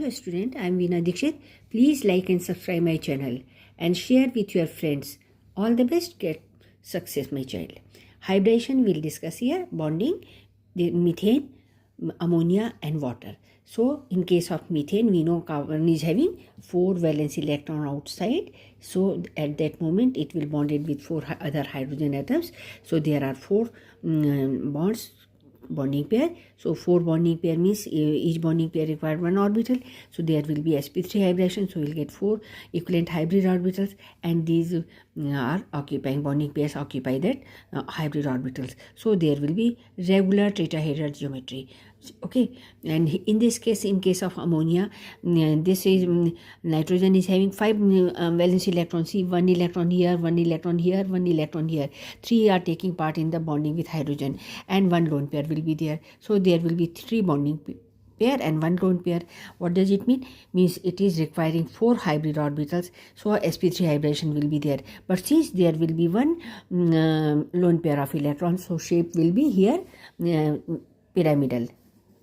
Hello student, I am Veena Dikshit. Please like and subscribe my channel and share with your friends. All the best, get success my child. Hybridization we'll discuss here, bonding, the methane, ammonia and water. So in case of methane, we know carbon is having 4 valence electron outside. So at that moment it will bonded with 4 other hydrogen atoms. So there are 4 bonds, bonding pair. So 4 bonding pair means each bonding pair require 1 orbital. So there will be sp3 hybridization. So we'll get 4 equivalent hybrid orbitals, and these are occupying, bonding pairs occupy that hybrid orbitals. So there will be regular tetrahedral geometry. Okay, and in this case, in case of ammonia, this is nitrogen is having 5 valence electrons. See, 1 electron here, 1 electron here, 1 electron here. 3 are taking part in the bonding with hydrogen, and 1 lone pair will be there. So there will be 3 bonding pair and 1 lone pair. What does it mean? Means it is requiring 4 hybrid orbitals. So sp3 hybridization will be there. But since there will be 1 lone pair of electrons, so shape will be here pyramidal.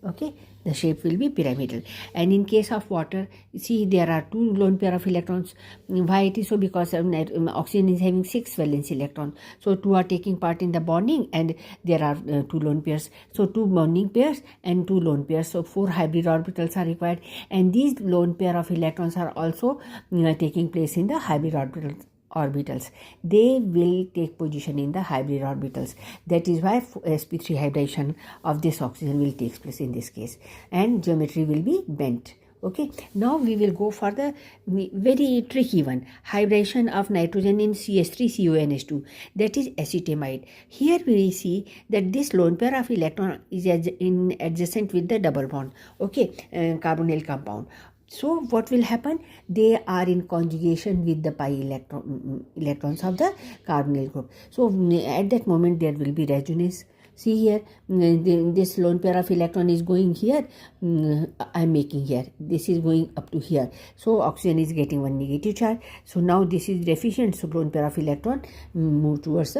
Okay, the shape will be pyramidal. And in case of water, see, there are 2 lone pair of electrons. Why it is so? Because oxygen is having 6 valence electrons. So 2 are taking part in the bonding, and there are 2 lone pairs. So 2 bonding pairs and 2 lone pairs. So 4 hybrid orbitals are required, and these lone pair of electrons are also taking place in the hybrid orbitals. They will take position in the hybrid orbitals. That is why sp3 hybridization of this oxygen will take place in this case, and geometry will be bent. Okay, now we will go for the very tricky one, hybridization of nitrogen in CH3CONH2, that is acetamide. Here we see that this lone pair of electron is adjacent with the double bond, okay, carbonyl compound. So what will happen? They are in conjugation with the pi electrons of the carbonyl group. So at that moment there will be resonance. See here, this lone pair of electron is going here. I am making here. This is going up to here. So oxygen is getting 1 negative charge. So now this is deficient. So lone pair of electron move towards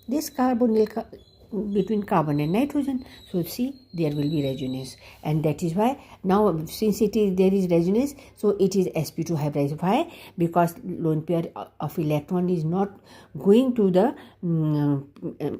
this carbonyl between carbon and nitrogen. So see, there will be resonance, and that is why now, since there is resonance, so it is sp2 hybridized. Why? Because lone pair of electron is not going to the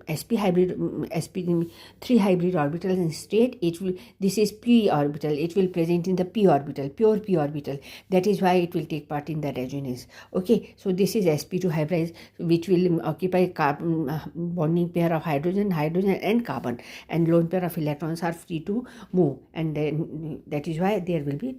sp3 hybrid orbitals. Instead it will, this is p orbital, it will present in the p orbital, pure p orbital. That is why it will take part in the resonance. Okay, so this is sp2 hybridized, which will occupy carbon bonding pair of hydrogen and carbon, and lone pair of electrons are free to move, and then that is why there will be